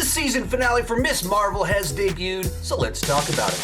season finale for Miss Marvel has debuted, so let's talk about it.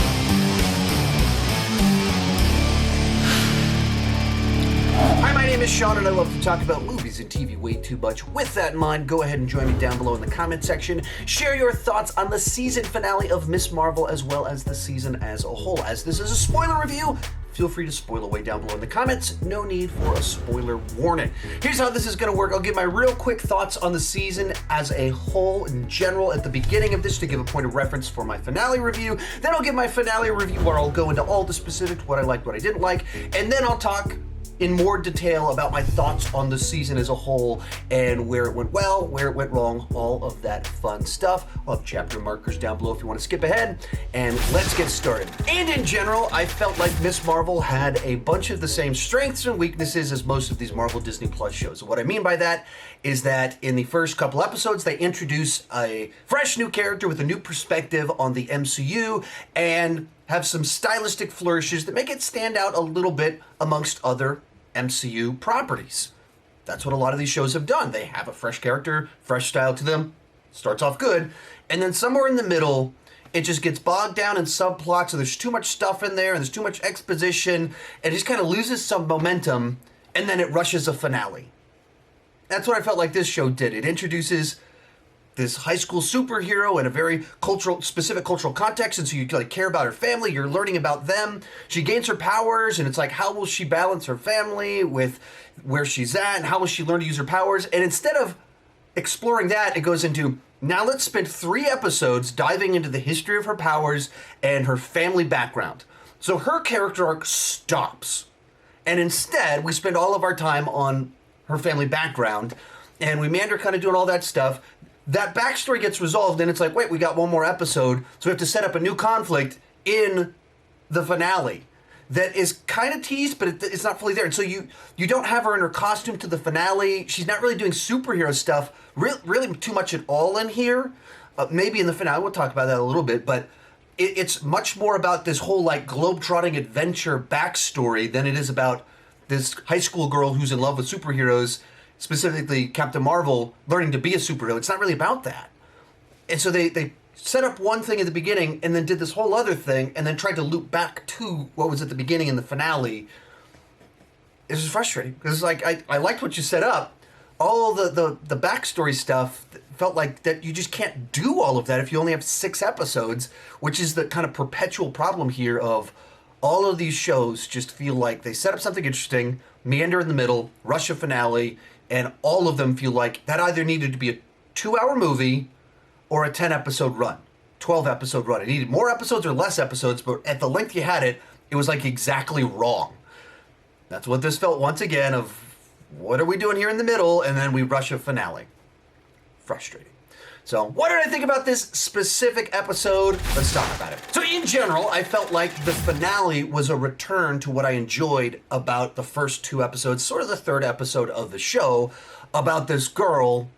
Hi, my name is Sean, and I love to talk about movies and TV way too much. With that in mind, go ahead and join me down below in the comment section. Share your thoughts on the season finale of Miss Marvel as well as the season as a whole. As this is a spoiler review, feel free to spoil away down below in the comments. No need for a spoiler warning. Here's how this is going to work. I'll give my real quick thoughts on the season as a whole in general at the beginning of this to give a point of reference for my finale review. Then I'll give my finale review where I'll go into all the specifics, what I liked, what I didn't like, and then I'll talk in more detail about my thoughts on the season as a whole and where it went well, where it went wrong, all of that fun stuff. I'll have chapter markers down below if you want to skip ahead, and let's get started. And in general, I felt like Miss Marvel had a bunch of the same strengths and weaknesses as most of these Marvel Disney Plus shows. And what I mean by that is that in the first couple episodes, they introduce a fresh new character with a new perspective on the MCU and have some stylistic flourishes that make it stand out a little bit amongst other MCU properties. That's what a lot of these shows have done. They have a fresh character, fresh style to them, starts off good, and then somewhere in the middle, it just gets bogged down in subplots, and there's too much stuff in there, and there's too much exposition, and it just kind of loses some momentum, and then it rushes a finale. That's what I felt like this show did. It introduces this high school superhero in a very specific cultural context, and so you like care about her family, you're learning about them. She gains her powers, and it's like, how will she balance her family with where she's at, and how will she learn to use her powers? And instead of exploring that, it goes into, now let's spend 3 episodes diving into the history of her powers and her family background. So her character arc stops, and instead we spend all of our time on her family background, and we meander kind of doing all that stuff. That backstory gets resolved, and it's like, wait, we got one more episode, so we have to set up a new conflict in the finale that is kind of teased, but it's not fully there. And so you don't have her in her costume to the finale. She's not really doing superhero stuff really too much at all in here. Maybe in the finale, we'll talk about that a little bit, but it's much more about this whole like globe-trotting adventure backstory than it is about this high school girl who's in love with superheroes, specifically Captain Marvel, learning to be a superhero. It's not really about that. And so they set up one thing at the beginning and then did this whole other thing and then tried to loop back to what was at the beginning in the finale. It was frustrating because like I liked what you set up. All the backstory stuff felt like that you just can't do all of that if you only have 6 episodes, which is the kind of perpetual problem here of all of these shows just feel like they set up something interesting, meander in the middle, rush a finale, and all of them feel like that either needed to be a 2-hour movie or a 10-episode run, 12-episode run. It needed more episodes or less episodes, but at the length you had it, it was like exactly wrong. That's what this felt once again of, what are we doing here in the middle? And then we rush a finale. Frustrating. So what did I think about this specific episode? Let's talk about it. So in general, I felt like the finale was a return to what I enjoyed about the first 2 episodes, sort of the 3rd episode of the show, about this girl,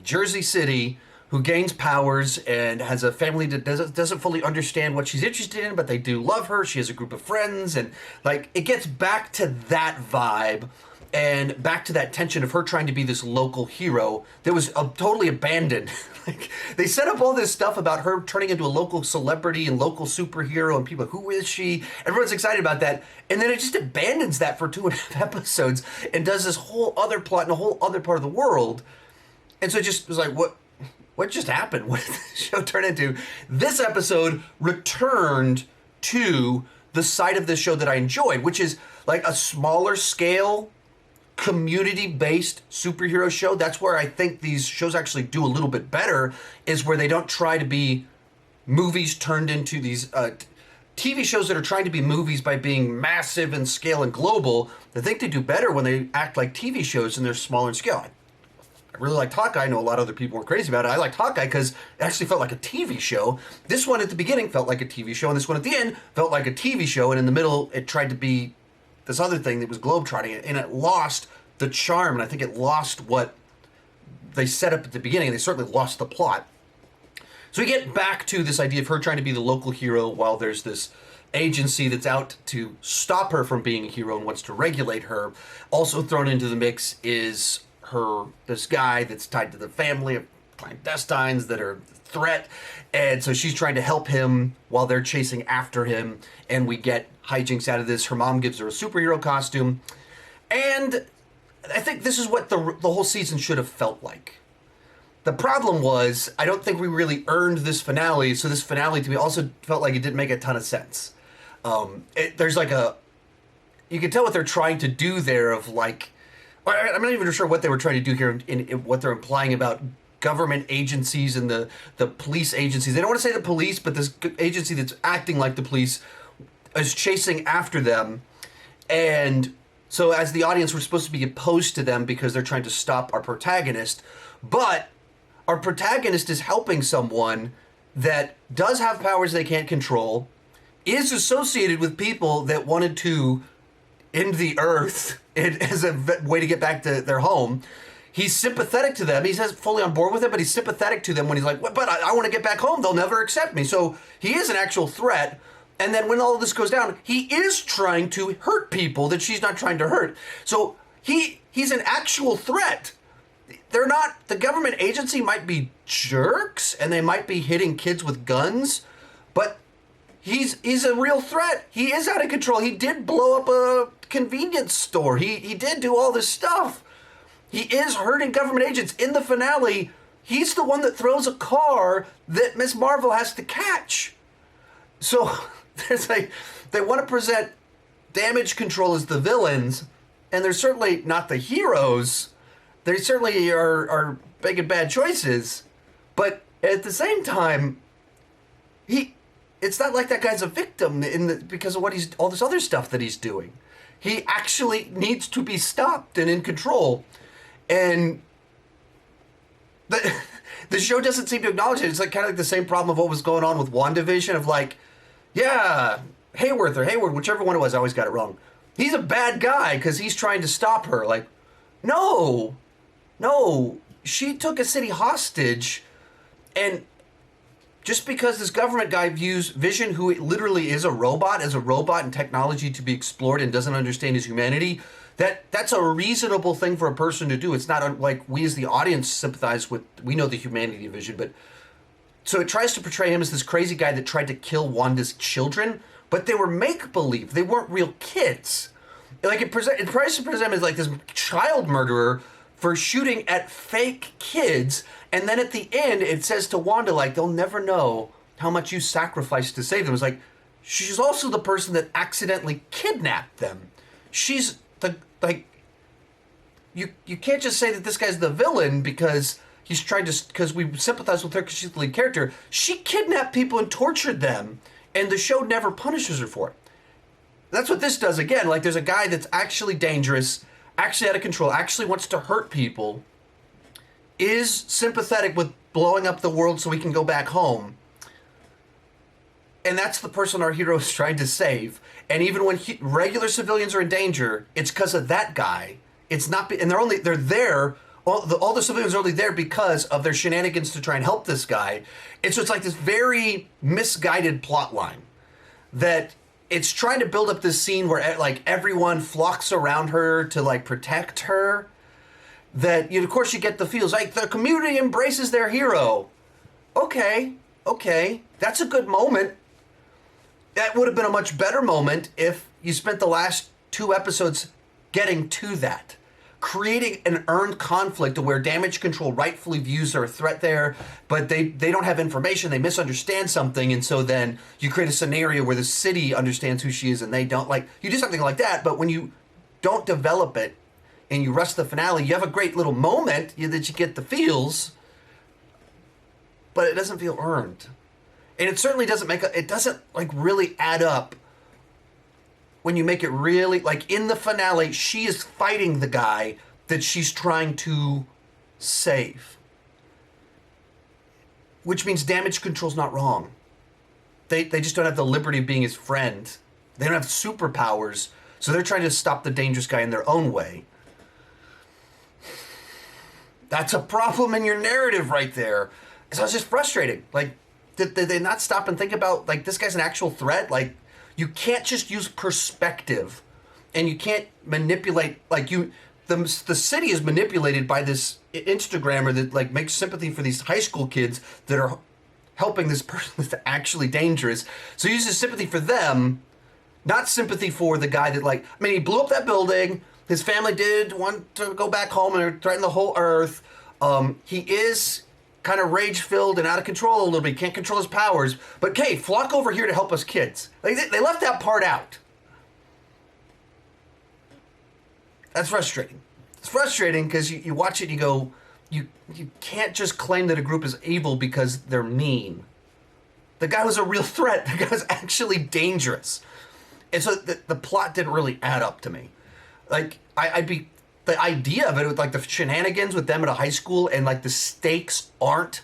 Jersey City, who gains powers and has a family that doesn't fully understand what she's interested in, but they do love her. She has a group of friends, and like it gets back to that vibe. And back to that tension of her trying to be this local hero that was totally abandoned. Like they set up all this stuff about her turning into a local celebrity and local superhero, and people, who is she? Everyone's excited about that. And then it just abandons that for 2.5 episodes and does this whole other plot in a whole other part of the world. And so it just was like, what just happened? What did the show turn into? This episode returned to the side of the show that I enjoyed, which is like a smaller scale, community-based superhero show. That's where I think these shows actually do a little bit better, is where they don't try to be movies turned into these TV shows that are trying to be movies by being massive in scale and global. I think they do better when they act like TV shows and they're smaller in scale. I really liked Hawkeye. I know a lot of other people were crazy about it. I liked Hawkeye because it actually felt like a TV show. This one at the beginning felt like a TV show, and this one at the end felt like a TV show, and in the middle it tried to be this other thing that was globetrotting, and it lost the charm, and I think it lost what they set up at the beginning. They certainly lost the plot. So we get back to this idea of her trying to be the local hero while there's this agency that's out to stop her from being a hero and wants to regulate her. Also thrown into the mix is this guy that's tied to the family, clandestines that are a threat. And so she's trying to help him while they're chasing after him. And we get hijinks out of this. Her mom gives her a superhero costume. And I think this is what the whole season should have felt like. The problem was, I don't think we really earned this finale. So this finale to me also felt like it didn't make a ton of sense. There's like you can tell what they're trying to do there of like, I'm not even sure what they were trying to do here in what they're implying about government agencies and the police agencies. They don't want to say the police, but this agency that's acting like the police is chasing after them. And so as the audience, we're supposed to be opposed to them because they're trying to stop our protagonist. But our protagonist is helping someone that does have powers they can't control, is associated with people that wanted to end the earth as a way to get back to their home. He's sympathetic to them. He's fully on board with it, but he's sympathetic to them when he's like, but I want to get back home. They'll never accept me. So he is an actual threat. And then when all of this goes down, he is trying to hurt people that she's not trying to hurt. So he's an actual threat. They're not, the government agency might be jerks and they might be hitting kids with guns, but he's a real threat. He is out of control. He did blow up a convenience store. He did do all this stuff. He is hurting government agents. In the finale, he's the one that throws a car that Miss Marvel has to catch. So there's like, they want to present damage control as the villains, and they're certainly not the heroes. They certainly are making bad choices. But at the same time, it's not like that guy's a victim because of all this other stuff that he's doing. He actually needs to be stopped and in control. And the show doesn't seem to acknowledge it. It's like kind of like the same problem of what was going on with WandaVision of like, yeah, Hayworth or Hayward, whichever one it was, I always got it wrong. He's a bad guy because he's trying to stop her. Like, no, she took a city hostage, and just because this government guy views Vision, who literally is a robot, as a robot and technology to be explored and doesn't understand his humanity, that's a reasonable thing for a person to do. It's not like we as the audience sympathize with, we know the humanity of Vision, but so it tries to portray him as this crazy guy that tried to kill Wanda's children, but they were make-believe. They weren't real kids. Like it tries to present him as like this child murderer for shooting at fake kids, and then at the end it says to Wanda, like, they'll never know how much you sacrificed to save them. It's like, she's also the person that accidentally kidnapped them. She's you can't just say that this guy's the villain because because we sympathize with her because she's the lead character. She kidnapped people and tortured them, and the show never punishes her for it. That's what this does again. Like, there's a guy that's actually dangerous, actually out of control, actually wants to hurt people, is sympathetic with blowing up the world so we can go back home. And that's the person our hero is trying to save. And even when regular civilians are in danger, it's because of that guy. It's not, and they're there. All the civilians are only there because of their shenanigans to try and help this guy. And so it's like this very misguided plot line that it's trying to build up this scene where like everyone flocks around her to like protect her. That of course you get the feels like the community embraces their hero. Okay, that's a good moment. That would have been a much better moment if you spent the last 2 episodes getting to that. Creating an earned conflict where damage control rightfully views her a threat there, but they don't have information, they misunderstand something, and so then you create a scenario where the city understands who she is and they don't. Like, you do something like that, but when you don't develop it and you rush the finale, you have a great little moment that you get the feels, but it doesn't feel earned. And it certainly doesn't really add up when you make it really, like in the finale, she is fighting the guy that she's trying to save. Which means damage control's not wrong. They just don't have the liberty of being his friend. They don't have superpowers, so they're trying to stop the dangerous guy in their own way. That's a problem in your narrative right there. So it's just frustrating. Like, did they not stop and think about, like, this guy's an actual threat? Like, you can't just use perspective, and you can't manipulate, like, the city is manipulated by this Instagrammer that like makes sympathy for these high school kids that are helping this person that's actually dangerous. So he uses sympathy for them, not sympathy for the guy that like, I mean, he blew up that building. His family did want to go back home and threaten the whole earth. He is kind of rage-filled and out of control a little bit. He can't control his powers. But, okay, flock over here to help us kids. Like, they left that part out. That's frustrating. It's frustrating because you watch it and you go, you can't just claim that a group is evil because they're mean. The guy was a real threat. The guy was actually dangerous. And so the plot didn't really add up to me. Like, the idea of it with like the shenanigans with them at a high school and like the stakes aren't.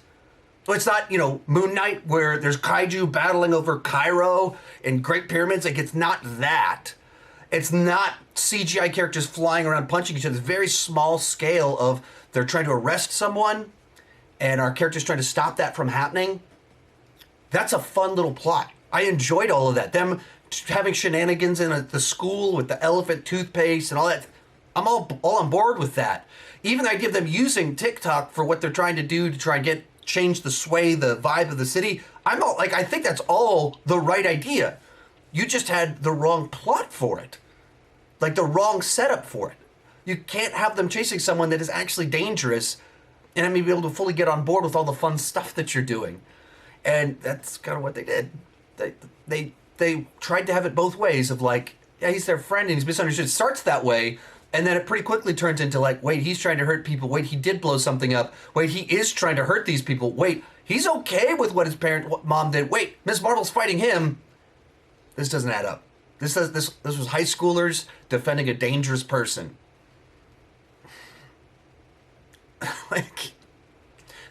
So it's not, Moon Knight where there's kaiju battling over Cairo and Great Pyramids. Like, it's not that. It's not CGI characters flying around punching each other. It's very small scale of they're trying to arrest someone and our character's trying to stop that from happening. That's a fun little plot. I enjoyed all of that. Them having shenanigans in the school with the elephant toothpaste and all that. I'm all on board with that. Even I give them using TikTok for what they're trying to do to try and change the vibe of the city. I'm all like, I think that's all the right idea. You just had the wrong plot for it. Like the wrong setup for it. You can't have them chasing someone that is actually dangerous and then be able to fully get on board with all the fun stuff that you're doing. And that's kind of what they did. They tried to have it both ways of like, yeah, he's their friend and he's misunderstood. It starts that way. And then it pretty quickly turns into like, wait, he's trying to hurt people. Wait, he did blow something up. Wait, he is trying to hurt these people. Wait, he's okay with what his mom did. Wait, Miss Marvel's fighting him. This doesn't add up. This was high schoolers defending a dangerous person. Like,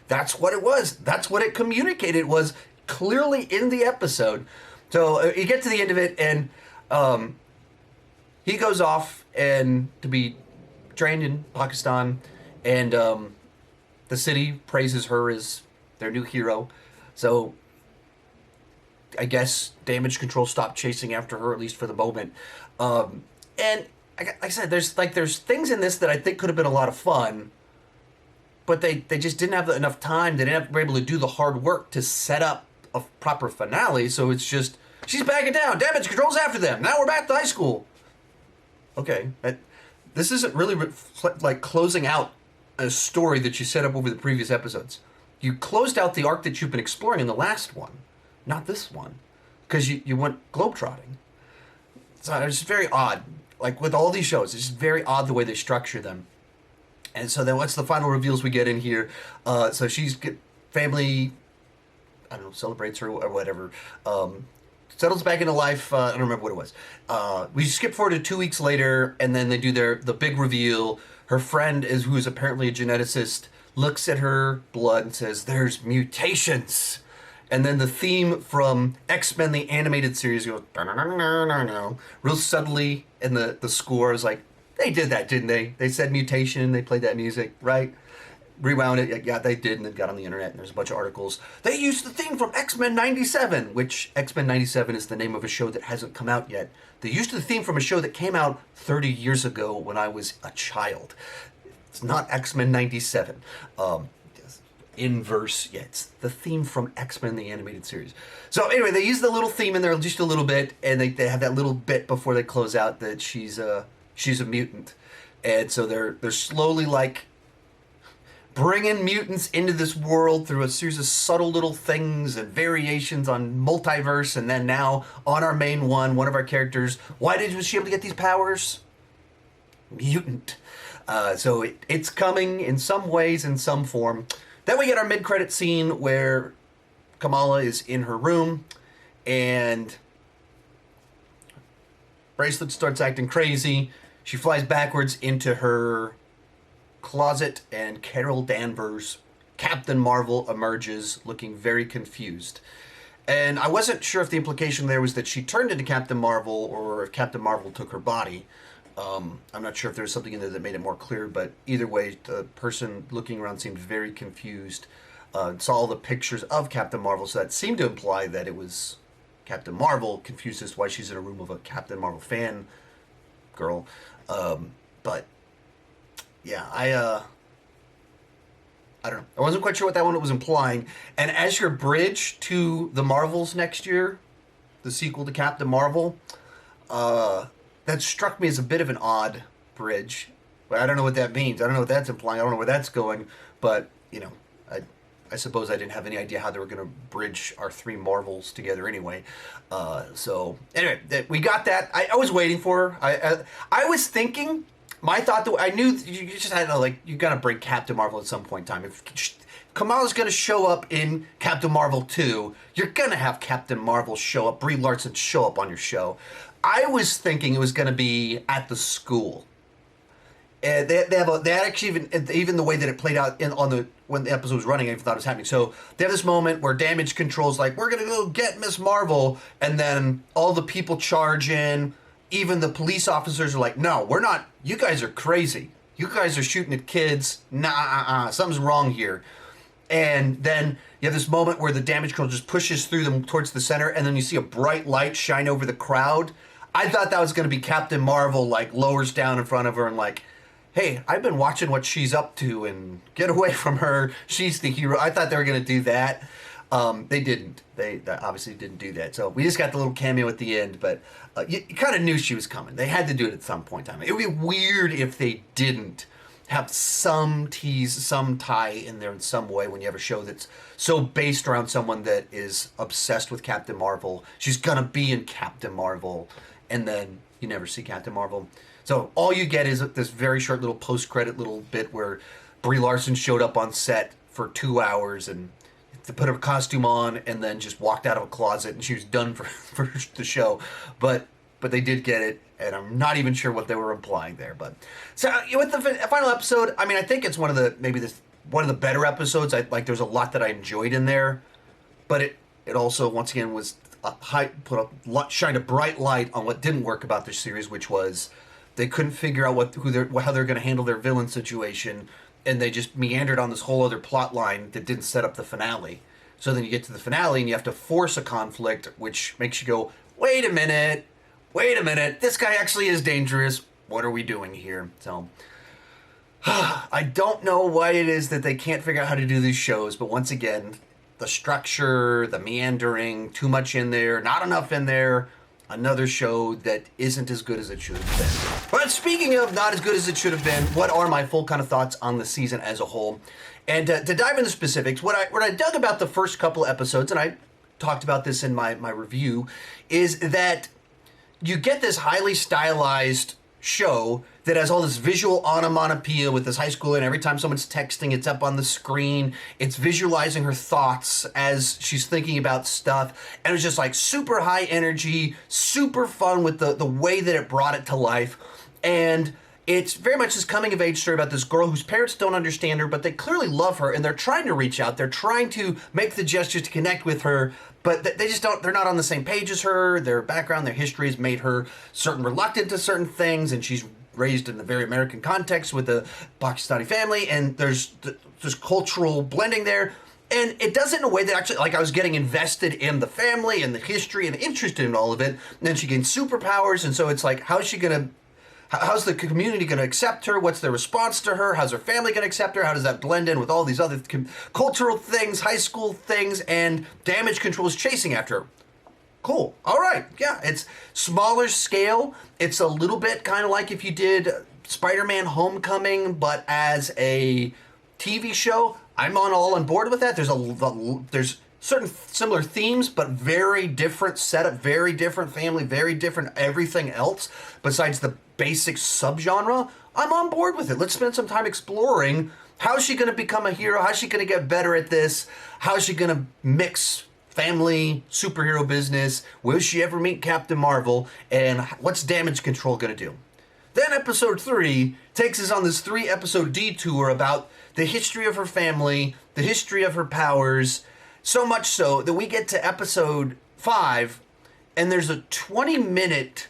that's what it was. That's what it communicated was clearly in the episode. So you get to the end of it and he goes off and to be trained in Pakistan, and the city praises her as their new hero. So I guess damage control stopped chasing after her, at least for the moment. And like I said, there's things in this that I think could have been a lot of fun, but they just didn't have enough time. They didn't be able to do the hard work to set up a proper finale. So it's just, she's backing down. Damage control's after them. Now we're back to high school. Okay, this isn't really like closing out a story that you set up over the previous episodes. You closed out the arc that you've been exploring in the last one, not this one, because you went globetrotting. So it's just very odd. Like with all these shows, it's just very odd the way they structure them. And so then what's the final reveals we get in here? So family, I don't know, celebrates her or whatever. Settles back into life. I don't remember what it was. We skip forward to 2 weeks later, and then they do the big reveal. Her friend, who is apparently a geneticist, looks at her blood and says, "There's mutations." And then the theme from X-Men, the animated series, goes, real subtly in the score. I was like, they did that, didn't they? They said mutation, they played that music, right? Rewound it, yeah, they did, and it got on the internet, and there's a bunch of articles. They used the theme from X-Men 97, which X-Men 97 is the name of a show that hasn't come out yet. They used the theme from a show that came out 30 years ago when I was a child. It's not X-Men 97. Inverse, yeah, it's the theme from X-Men, the animated series. So anyway, they use the little theme in there just a little bit, and they have that little bit before they close out that she's a mutant. And so they're slowly like bringing mutants into this world through a series of subtle little things and variations on multiverse, and then now on our main one of our characters, was she able to get these powers? Mutant. So it's coming in some ways, in some form. Then we get our mid-credit scene where Kamala is in her room, and Bracelet starts acting crazy. She flies backwards into her closet, and Carol Danvers, Captain Marvel, emerges looking very confused. And I wasn't sure if the implication there was that she turned into Captain Marvel or if Captain Marvel took her body. I'm not sure if there was something in there that made it more clear, but either way, the person looking around seemed very confused. Saw all the pictures of Captain Marvel, so that seemed to imply that it was Captain Marvel, confused as to why she's in a room of a Captain Marvel fan girl. But Yeah, I don't know. I wasn't quite sure what that one was implying. And as your bridge to the Marvels next year, the sequel to Captain Marvel, that struck me as a bit of an odd bridge. But I don't know what that means. I don't know what that's implying. I don't know where that's going. But, I suppose I didn't have any idea how they were going to bridge our three Marvels together anyway. So, anyway, we got that. I was waiting for her. I was thinking, my thought, that I knew you just had to, you got to bring Captain Marvel at some point in time. If Kamala's going to show up in Captain Marvel 2, you're going to have Captain Marvel show up, Brie Larson show up on your show. I was thinking it was going to be at the school. They actually even the way that it played out when the episode was running, I even thought it was happening. So they have this moment where Damage Control's like, we're gonna go get Miss Marvel, and then all the people charge in. Even the police officers are like, no, we're not. You guys are crazy. You guys are shooting at kids. Nah, something's wrong here. And then you have this moment where the Damage Control just pushes through them towards the center, and then you see a bright light shine over the crowd. I thought that was going to be Captain Marvel, lowers down in front of her and hey, I've been watching what she's up to and get away from her. She's the hero. I thought they were going to do that. They didn't. They obviously didn't do that. So we just got the little cameo at the end, but you kind of knew she was coming. They had to do it at some point in time. It would be weird if they didn't have some tease, some tie in there in some way when you have a show that's so based around someone that is obsessed with Captain Marvel. She's going to be in Captain Marvel, and then you never see Captain Marvel. So all you get is this very short little post-credit little bit where Brie Larson showed up on set for 2 hours and to put her costume on and then just walked out of a closet and she was done for the show. But they did get it, and I'm not even sure what they were implying there. But so with the final episode, I mean, I think it's one of the better episodes. There's a lot that I enjoyed in there, but it also once again was shined a bright light on what didn't work about this series, which was they couldn't figure out how they're going to handle their villain situation, and they just meandered on this whole other plot line that didn't set up the finale. So then you get to the finale and you have to force a conflict, which makes you go, wait a minute, this guy actually is dangerous. What are we doing here? So I don't know why it is that they can't figure out how to do these shows, but once again, the structure, the meandering, too much in there, not enough in there. Another show that isn't as good as it should have been. But speaking of not as good as it should have been, what are my full kind of thoughts on the season as a whole? And to dive into specifics, what I dug about the first couple episodes, and I talked about this in my review, is that you get this highly stylized show that has all this visual onomatopoeia with this high schooler, and every time someone's texting, it's up on the screen. It's visualizing her thoughts as she's thinking about stuff. And it was just super high energy, super fun with the way that it brought it to life. And it's very much this coming of age story about this girl whose parents don't understand her, but they clearly love her, and they're trying to reach out. They're trying to make the gestures to connect with her, but they just don't, they're not on the same page as her. Their background, their history has made her reluctant to certain things, and she's raised in a very American context with a Pakistani family, and there's cultural blending there. And it does it in a way that actually, I was getting invested in the family and the history and interested in all of it. And then she gains superpowers, and so it's how's the community going to accept her? What's their response to her? How's her family going to accept her? How does that blend in with all these other cultural things, high school things, and Damage Control is chasing after her? Cool. All right. Yeah, it's smaller scale. It's a little bit kind of like if you did Spider-Man Homecoming, but as a TV show. I'm all on board with that. There's certain similar themes, but very different setup, very different family, very different everything else besides the basic subgenre. I'm on board with it. Let's spend some time exploring how is she going to become a hero? How's she going to get better at this? How is she going to mix family, superhero business? Will she ever meet Captain Marvel? And what's Damage Control going to do? Then episode 3 takes us on this 3-episode detour about the history of her family, the history of her powers, so much so that we get to episode 5, and there's a 20-minute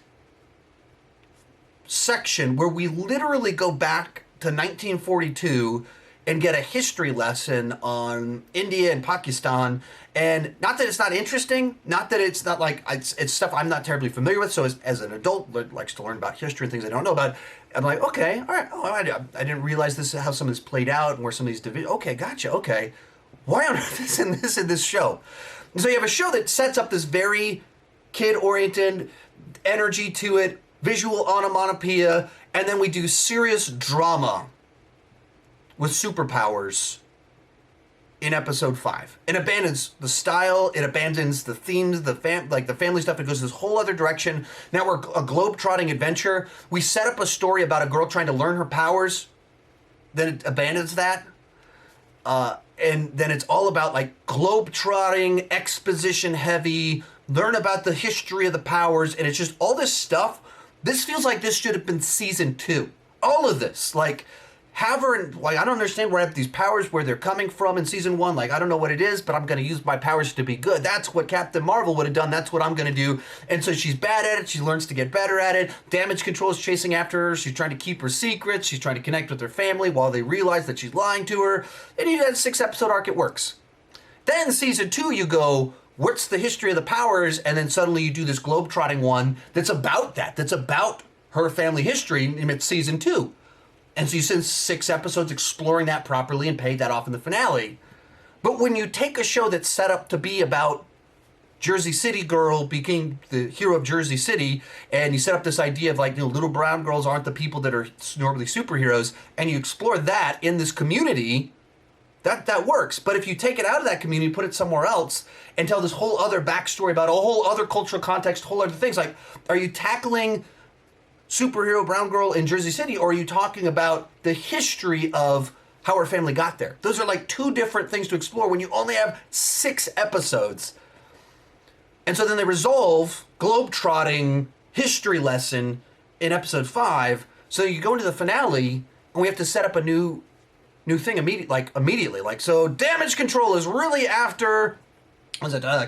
section where we literally go back to 1942 and get a history lesson on India and Pakistan. And not that it's not interesting, not that it's not like it's stuff I'm not terribly familiar with. So as an adult that likes to learn about history and things I don't know about, I'm like, okay, all right, oh, I didn't realize this is how some of this played out and where some of these divisions. Okay, gotcha. Okay, why on earth is in this show? And so you have a show that sets up this very kid-oriented energy to it, visual onomatopoeia, and then we do serious drama with superpowers in episode 5. It abandons the style, it abandons the themes, the family stuff. It goes this whole other direction. Now we're a globe-trotting adventure. We set up a story about a girl trying to learn her powers, then it abandons that. And then it's all about like globe-trotting, exposition-heavy, learn about the history of the powers, and it's just all this stuff. This feels like this should have been season 2. All of this, like, have her, like, I don't understand where I have these powers, where they're coming from in season 1. Like, I don't know what it is, but I'm going to use my powers to be good. That's what Captain Marvel would have done. That's what I'm going to do. And so she's bad at it. She learns to get better at it. Damage Control is chasing after her. She's trying to keep her secrets. She's trying to connect with her family while they realize that she's lying to her. And you had a 6-episode arc, it works. Then season 2, you go, what's the history of the powers? And then suddenly you do this globe-trotting one that's about that. That's about her family history, and it's season 2. And so you spend 6 episodes exploring that properly and paid that off in the finale. But when you take a show that's set up to be about Jersey City girl being the hero of Jersey City, and you set up this idea of like, little brown girls aren't the people that are normally superheroes, and you explore that in this community, that works. But if you take it out of that community, put it somewhere else, and tell this whole other backstory about a whole other cultural context, whole other things, like, are you tackling superhero brown girl in Jersey City, or are you talking about the history of how her family got there? Those are like 2 different things to explore when you only have 6 episodes. And so then they resolve globe-trotting history lesson in episode 5. So you go into the finale, and we have to set up a new thing immediately. Like, so Damage Control is really after,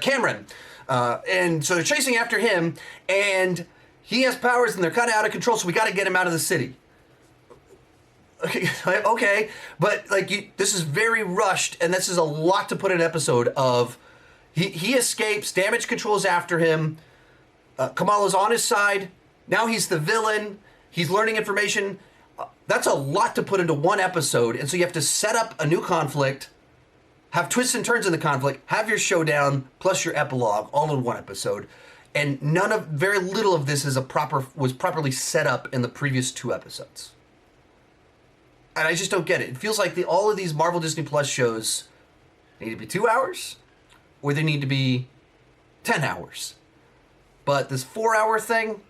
Cameron. And so they're chasing after him, and he has powers and they're kind of out of control, so we got to get him out of the city. Okay, but like this is very rushed, and this is a lot to put in an episode of. He escapes, Damage Control is after him, Kamala's on his side, now he's the villain, he's learning information. That's a lot to put into one episode, and so you have to set up a new conflict, have twists and turns in the conflict, have your showdown, plus your epilogue, all in one episode. And very little of this was properly set up in the previous 2 episodes. And I just don't get it. It feels like all of these Marvel Disney Plus shows need to be 2 hours, or they need to be 10 hours. But this 4-hour thing,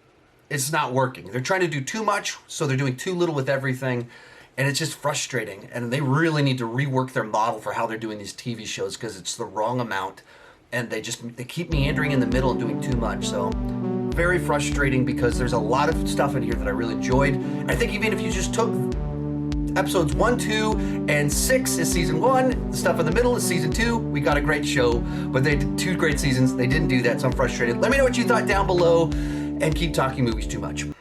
it's not working. They're trying to do too much, so they're doing too little with everything, and it's just frustrating. And they really need to rework their model for how they're doing these TV shows, because it's the wrong amount. And they keep meandering in the middle and doing too much. So very frustrating, because there's a lot of stuff in here that I really enjoyed. I think even if you just took episodes 1, 2, and 6 is season 1, the stuff in the middle is season 2, we got a great show. But they did 2 great seasons. They didn't do that, so I'm frustrated. Let me know what you thought down below, and keep talking movies too much.